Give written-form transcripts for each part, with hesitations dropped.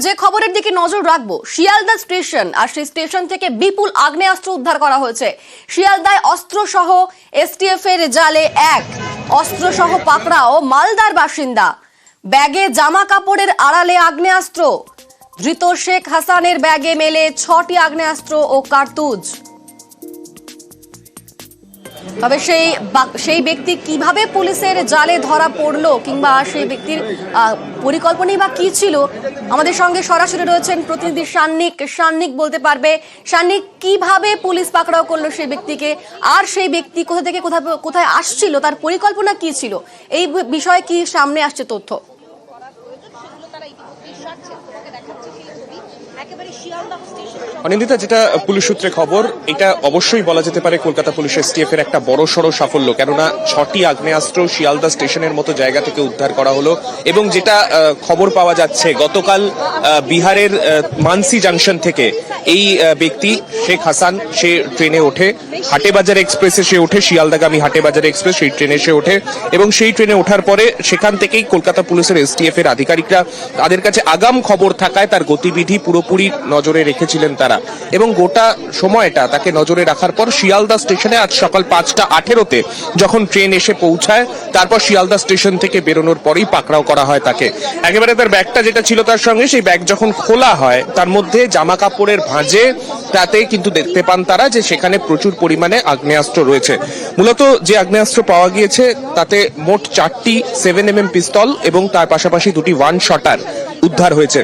যে খবরের দিকে নজর রাখবো, শিয়ালদা স্টেশন আর সেই স্টেশন থেকে বিপুল আগ্নেয়াস্ত্র উদ্ধার করা হয়েছে। শিয়ালদায় অস্ত্র সহ এসটিএফ এর জালে এক অস্ত্র সহ পাকড়াও মালদার বাসিন্দা। ব্যাগে জামা কাপড়ের আড়ালে আগ্নেয়াস্ত্র। ধৃত শেখ হাসানের ব্যাগে মেলে 6টি আগ্নেয়াস্ত্র ও কার্তুজ। তবে সেই ব্যক্তি কিভাবে পুলিশের জালে ধরা পড়লো কিংবা সেই ব্যক্তির পরিকল্পনাই বা কি ছিল, আমাদের সঙ্গে সরাসরি রয়েছেন প্রতিনিধি সান্নিক বলতে পারবে। সান্নিক, কিভাবে পুলিশ পাকড়াও করলো সেই ব্যক্তিকে, আর সেই ব্যক্তি কোথা থেকে কোথায় আসছিল, তার পরিকল্পনা কি ছিল, এই বিষয়ে কি সামনে আসছে তথ্য? অনিন্দিতা, যেটা পুলিশ সূত্রে খবর, এটা অবশ্যই বলা যেতে পারে কলকাতা পুলিশ এসটিএফ এর একটা বড়সড় সাফল্য। কেননা 6টি আগ্নেয়াস্ত্র শিয়ালদা স্টেশনের মতো জায়গা থেকে উদ্ধার করা হলো। এবং যেটা খবর পাওয়া যাচ্ছে, গতকাল বিহারের মানসি জাংশন থেকে এই ব্যক্তি শেখ হাসান সে ট্রেনে ওঠে, হাটেবাজার এক্সপ্রেসে সে ওঠে, শিয়ালদাগামী হাটেবাজার এক্সপ্রেস সেই ট্রেনে সে ওঠে। এবং সেই ট্রেনে ওঠার পরে সেখান থেকেই কলকাতা পুলিশের এসটিএফ এর আধিকারিকরা তাদের কাছে আগাম খবর থাকায় তার গতিবিধি পুরোপুরি নজরে রেখেছিলেন তারা। এবং গোটা সময়টা তাকে নজরে রাখার পর শিয়ালদা স্টেশনে আজ সকাল 5:18 যখন ট্রেন এসে পৌঁছায়, তারপর শিয়ালদা স্টেশন থেকে বেরোনোর পরেই পাকড়াও করা হয় তাকে। একেবারে তার ব্যাগটা যেটা ছিল তার সঙ্গে, সেই ব্যাগ যখন খোলা হয় তার মধ্যে জামা কাপড়ের ভাঁজে তাতে কিন্তু দেখতে পান তারা যে সেখানে প্রচুর পরিমাণে আগ্নেয়াস্ত্র রয়েছে। মূলত যে আগ্নেয়াস্ত্র পাওয়া গিয়েছে তাতে মোট 4টি 7mm পিস্তল এবং তার পাশাপাশি 2টি 1 শটার উদ্ধার হয়েছে।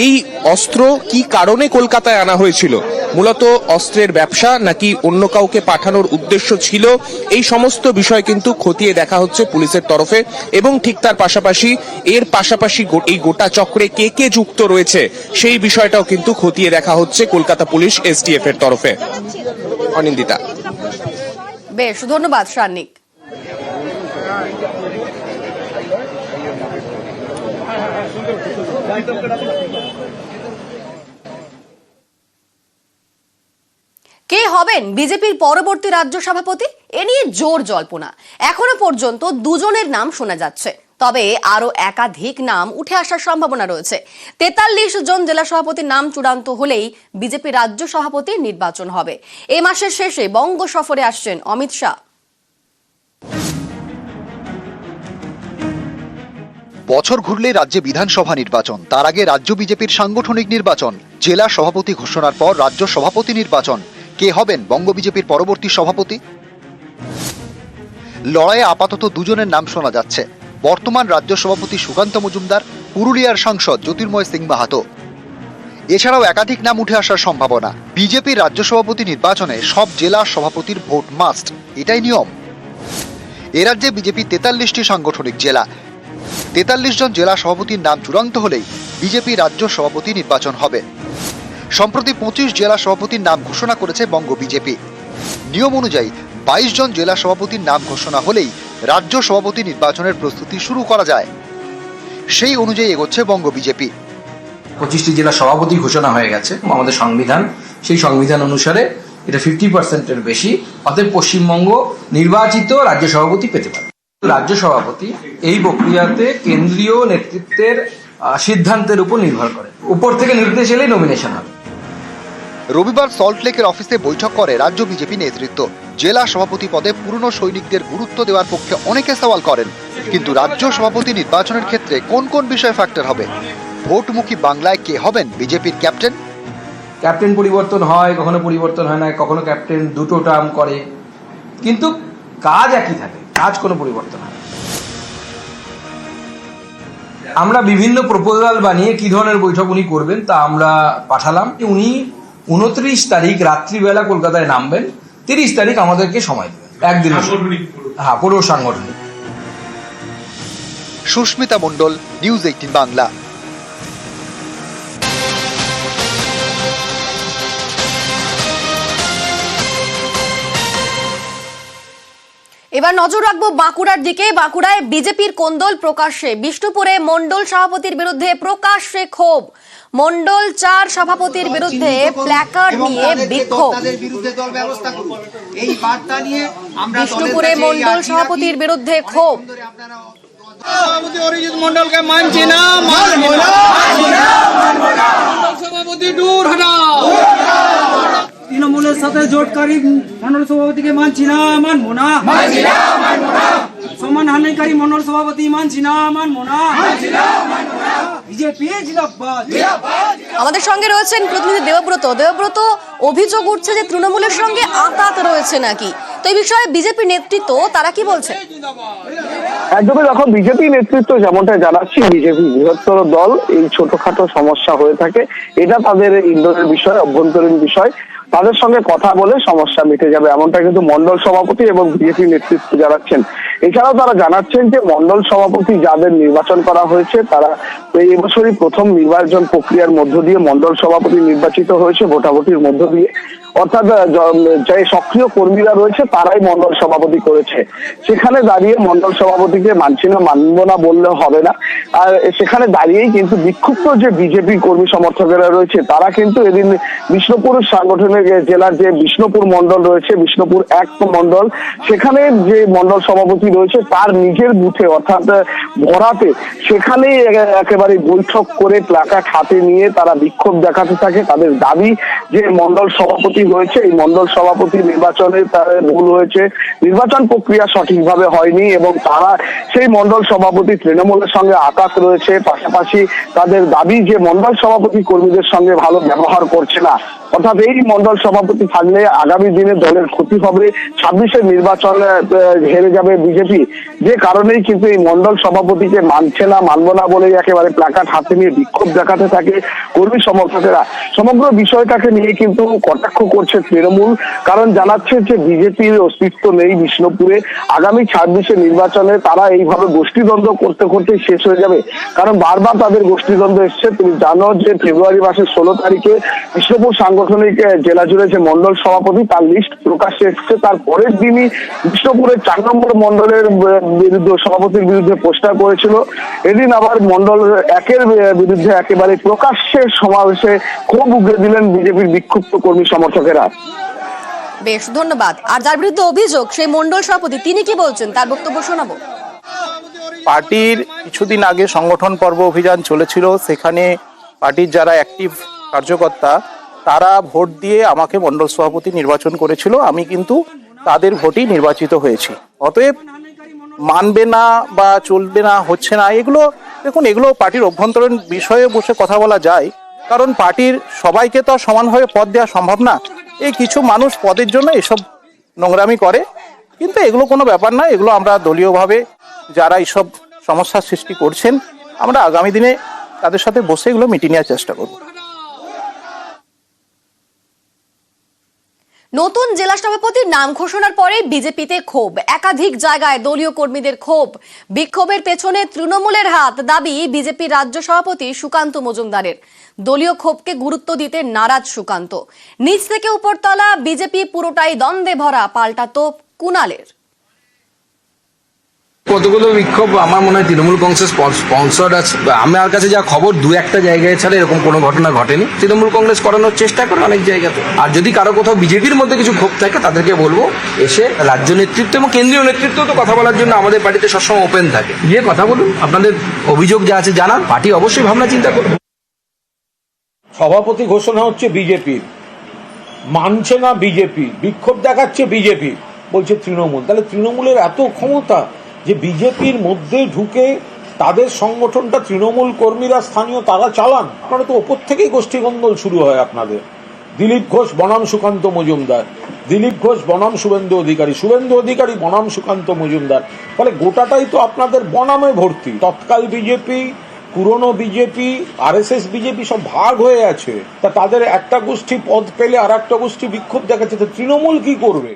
এই অস্ত্র কি কারণে কলকাতায় আনা হয়েছিল, মূলত অস্ত্রের ব্যবসা নাকি অন্য কাউকে পাঠানোর উদ্দেশ্য ছিল, এই সমস্ত বিষয় কিন্তু খতিয়ে দেখা হচ্ছে পুলিশের তরফে। এবং ঠিক তার পাশাপাশি এই গোটা চক্রে কে কে যুক্ত রয়েছে সেই বিষয়টাও কিন্তু খতিয়ে দেখা হচ্ছে কলকাতা পুলিশ এসটিএফ এর তরফে। অনিন্দিতা, বেশ, ধন্যবাদ সান্নিক। কে হবেন বিজেপির পরবর্তী রাজ্য সভাপতি, এ নিয়ে জোর জল্পনা। এখনো পর্যন্ত দুজনের নাম শোনা যাচ্ছে, তবে আরো একাধিক নাম উঠে আসার সম্ভাবনা রয়েছে। 43 জন জেলা সভাপতির নাম চূড়ান্ত হলেই বিজেপি রাজ্য সভাপতির নির্বাচন হবে। এই মাসের শেষে বঙ্গ সফরে আসছেন অমিত শাহ। বছর ঘুরলে রাজ্যে বিধানসভা নির্বাচন, তার আগে রাজ্য বিজেপির সাংগঠনিক নির্বাচন, জেলা সভাপতি ঘোষণার পর রাজ্য সভাপতি নির্বাচন। কে হবেন বঙ্গ বিজেপির পরবর্তী সভাপতি? লড়াইয়ে আপাতত দুজনের নাম শোনা যাচ্ছে। বর্তমান রাজ্য সভাপতি সুকান্ত মজুমদার, পুরুলিয়ার সাংসদ জ্যোতির্ময় সিং মাহাতো। এছাড়াও একাধিক নাম উঠে আসার সম্ভাবনা। বিজেপির রাজ্য সভাপতি নির্বাচনে সব জেলা সভাপতির ভোট মাস্ট, এটাই নিয়ম। এ রাজ্যে বিজেপি 43টি সাংগঠনিক জেলা। 43 জন জেলা সভাপতির নাম চূড়ান্ত হলেই বিজেপি রাজ্য সভাপতি নির্বাচন হবে। সম্প্রতি 25 জেলা সভাপতির নাম ঘোষণা করেছে বঙ্গ বিজেপি। নিয়ম অনুযায়ী 22 জন জেলা সভাপতির নাম ঘোষণা হলেই রাজ্য সভাপতি নির্বাচনের প্রস্তুতি শুরু করা যায়। সেই অনুযায়ী এগোচ্ছে বঙ্গ বিজেপি। 25টি জেলা সভাপতি ঘোষণা হয়ে গেছে আমাদের সংবিধান, সেই সংবিধান অনুসারে এটা 50%-এর বেশি, অতএব পশ্চিমবঙ্গ নির্বাচিত রাজ্য সভাপতি পেতে পারে। রাজ্য সভাপতি এই প্রক্রিয়াতে কেন্দ্রীয় নেতৃত্বের সিদ্ধান্তের উপর নির্ভর করে, উপর থেকে নির্দেশ এলেই নমিনেশন হবে। রবিবার সল্টলেকের অফিসে বৈঠক করে রাজ্য বিজেপি নেতৃত্ব। জেলা সভাপতি পদে পুরনো সৈনিকদের গুরুত্ব দেওয়ার পক্ষে অনেকে সওয়াল করেন, কিন্তু রাজ্য সভাপতি নির্বাচনের ক্ষেত্রে কোন কোন বিষয় ফ্যাক্টর হবে? ভোটমুখী বাংলায় কে হবেন বিজেপির ক্যাপ্টেন? ক্যাপ্টেন পরিবর্তন হয়, কখনো পরিবর্তন হয় না, কখনো ক্যাপ্টেন 2টো টার্ম করে, কিন্তু কাজ একই থাকে, কাজ কোনো পরিবর্তন হয়। আমরা বিভিন্ন প্রপোজাল বানিয়ে কি ধরনের বৈঠক উনি করবেন তা আমরা পাঠালাম। উনি 29 তারিখ রাত্রিবেলা কলকাতায় নামবেন, 30 তারিখ আমাদেরকে সময় দেবেন, একদিন। হ্যাঁ, পুরো সাংগঠনিক। সুস্মিতা মণ্ডল, নিউজ 18 বাংলা। এবার নজর রাখবো বাঁকুড়ার দিকে। বাঁকুড়ায় বিজেপির কোন্দল প্রকাশ্যে। বিষ্ণুপুরে মণ্ডল সভাপতির বিরুদ্ধে প্রকাশ্যে ক্ষোভ। মণ্ডল 4 সভাপতির বিরুদ্ধে প্ল্যাকার্ড নিয়ে বিক্ষোভ। বিষ্ণুপুরে মণ্ডল সভাপতির বিরুদ্ধে ক্ষোভ। সভাপতি অরিজিৎ মন্ডলকে মানছি না, সভাপতি দূর হটাও। তৃণমূলের সাথে জোটকারী মন্ডল সভাপতিকে মানছি না, মানবো না। সম্মান হানিকারী মন্ডল সভাপতি মানছি না, মানবো না। বিজেপি জিন্দাবাদ। আমাদের সঙ্গে রয়েছেন প্রতিনিধি দেবব্রত। দেবব্রত, অভিযোগ উঠছে যে তৃণমূলের সঙ্গে আঁতাত রয়েছে নাকি, তো এই বিষয়ে বিজেপি নেতৃত্ব তারা কি বলছে? একদমই দেখো, বিজেপি নেতৃত্ব যেমনটা জানাচ্ছি, বিজেপি বৃহত্তর দল, এই ছোটখাটো সমস্যা হয়ে থাকে, এটা তাদের ইন্ধনের বিষয়, অভ্যন্তরীণ বিষয়, তাদের সঙ্গে কথা বলে সমস্যা মিটে যাবে, এমনটা কিন্তু মন্ডল সভাপতি এবং বিজেপি নেতৃত্ব জানাচ্ছেন। এছাড়াও তারা জানাচ্ছেন যে মন্ডল সভাপতি যাদের নির্বাচন করা হয়েছে তারা এই বছরই প্রথম নির্বাচন প্রক্রিয়ার মধ্য দিয়ে মন্ডল সভাপতি নির্বাচিত হয়েছে, ভোটাভুটির মধ্য দিয়ে, অর্থাৎ যে সক্রিয় কর্মীরা রয়েছে তারাই মন্ডল সভাপতি করেছে। সেখানে দাঁড়িয়ে মন্ডল সভাপতিকে মানছি না, মানবো না বললে হবে না। আর সেখানে দাঁড়িয়েই কিন্তু বিক্ষুব্ধ যে বিজেপি কর্মী সমর্থকেরা রয়েছে তারা কিন্তু এদিন বিষ্ণুপুর সাংগঠনিক জেলার যে বিষ্ণুপুর মন্ডল রয়েছে, বিষ্ণুপুর 1 মন্ডল, সেখানে যে মন্ডল সভাপতি রয়েছে তার নিজের বুথে অর্থাৎ ভরাতে সেখানেই একেবারে বৈঠক করে প্লাকার্ড হাতে নিয়ে তারা বিক্ষোভ দেখাতে থাকে। তাদের দাবি যে মন্ডল সভাপতি হয়েছে, এই মন্ডল সভাপতি নির্বাচনে তাদের ভুল হয়েছে, নির্বাচন প্রক্রিয়া সঠিকভাবে হয়নি এবং তারা সেই মন্ডল সভাপতি তৃণমূলের সঙ্গে আঘাত রয়েছে। পাশাপাশি তাদের দাবি যে মন্ডল সভাপতি কর্মীদের সঙ্গে ভালো ব্যবহার করছে না, অর্থাৎ এই মন্ডল সভাপতি থাকলে আগামী দিনে দলের ক্ষতি হবে, 26-এর নির্বাচনে হেরে যাবে বিজেপি। যে কারণেই কিন্তু এই মন্ডল সভাপতিকে মানছে না, মানবো না বলেই একেবারে প্লাকার্ড হাতে নিয়ে বিক্ষোভ দেখাতে থাকে কর্মী সমর্থকেরা। সমগ্র বিষয়টাকে নিয়ে কিন্তু কটাক্ষ করছে তৃণমূল, কারণ জানাচ্ছে যে বিজেপির অস্তিত্ব নেই বিষ্ণুপুরে, আগামী 26-এর নির্বাচনে তারা এইভাবে গোষ্ঠীদ্বন্দ্ব করতে করতে শেষ হয়ে যাবে। কারণ বারবার তাদের গোষ্ঠীদ্বন্দ্ব এসছে। তুমি জানো যে ফেব্রুয়ারি মাসের 16 তারিখে বিষ্ণুপুর সাংগঠনিক জেলা জুড়ে যে মন্ডল সভাপতি তার লিস্ট প্রকাশ্যে এসছে, তার পরের দিনই বিষ্ণুপুরের 4 নম্বর মন্ডলের বিরুদ্ধে সভাপতির বিরুদ্ধে পোস্টার করেছিল। এদিন আবার মন্ডল 1-এর বিরুদ্ধে একেবারে প্রকাশ্যে সমাবেশে ক্ষোভ উগরে দিলেন বিজেপির বিক্ষুব্ধ কর্মী সমর্থকেরা। বেশ, ধন্যবাদ। আর যার বিরুদ্ধে অভিযোগ সেই মন্ডল সভাপতি, তিনি কি বলছেন তার বক্তব্য শোনাবো। পার্টির কিছুদিন আগে সংগঠন পর্ব অভিযান চলেছিল, সেখানে পার্টির যারা অ্যাক্টিভ কার্যকর্তা তারা ভোট দিয়ে আমাকে মন্ডল সভাপতি নির্বাচন করেছিল, আমি কিন্তু তাদের ভোটেই নির্বাচিত হয়েছি। অতএব মানবে না বা চলবে না, হচ্ছে না, এগুলো দেখুন, এগুলো পার্টির অভ্যন্তরীণ বিষয়ে বসে কথা বলা যায়, কারণ পার্টির সবাইকে তো সমানভাবে পদ দেওয়া সম্ভব না। এই কিছু মানুষ পদের জন্য এসব নোংরামি করে, কিন্তু এগুলো কোনো ব্যাপার না, এগুলো আমরা দলীয়ভাবে যারা এইসব সমস্যার সৃষ্টি করছেন আমরা আগামী দিনে তাদের সাথে বসে এগুলো মিটিয়ে নেওয়ার চেষ্টা করব। নতুন জেলা সভাপতির নাম ঘোষণার পরে বিজেপিতে ক্ষোভ, একাধিক জায়গায় দলীয় কর্মীদের ক্ষোভ। বিক্ষোভের পেছনে তৃণমূলের হাত, দাবি বিজেপির রাজ্য সভাপতি সুকান্ত মজুমদারের। দলীয় ক্ষোভকে গুরুত্ব দিতে নারাজ সুকান্ত। নিচ থেকে উপরতলা বিজেপি পুরোটাই দ্বন্দ্বে ভরা, পাল্টা তোপ কুণালের। কতগুলো বিক্ষোভ আমার মনে হয় তৃণমূল কংগ্রেস স্পন্সর্ড আছে। আমার কাছে যা খবর, 2-1টা জায়গায় ছাড়া এরকম কোনো ঘটনা ঘটেনি। তৃণমূল কংগ্রেস করানোর চেষ্টা করে অনেক জায়গাতে। আর যদি কারো কোথাও বিজেপির মধ্যে কিছু ক্ষোভ থাকে তাদেরকে বলবো এসে রাজ্য নেতৃত্ব এবং কেন্দ্রীয় নেতৃত্ব তো কথা বলার জন্য আমাদের পার্টিতে সবসময় ওপেন থাকে, গিয়ে কথা বলুন, আপনাদের অভিযোগ যা আছে জানান, পার্টি অবশ্যই ভাবনা চিন্তা করবে। সভাপতি ঘোষণা হচ্ছে বিজেপির, মানছে না বিজেপি, বিক্ষোভ দেখাচ্ছে বিজেপি, বলছে তৃণমূল। তাহলে তৃণমূলের এত ক্ষমতা যে বিজেপির মধ্যে ঢুকে তাদের সংগঠনটা তৃণমূল কর্মীরা স্থানীয় তারা চালান। আপনারা তো ওপর থেকেই গোষ্ঠীদ্বন্দ্ব শুরু হয় আপনাদের। দিলীপ ঘোষ বনাম সুকান্ত মজুমদার, দিলীপ ঘোষ বনাম শুভেন্দু অধিকারী, শুভেন্দু অধিকারী বনাম সুকান্ত মজুমদার, ফলে গোটাটাই তো আপনাদের বনামে ভর্তি। তৎকাল বিজেপি, পুরনো বিজেপি, RSS বিজেপি সব ভাগ হয়ে আছে। তা তাদের একটা গোষ্ঠী পদ পেলে আর একটা গোষ্ঠী বিক্ষোভ দেখাচ্ছে, তৃণমূল কি করবে?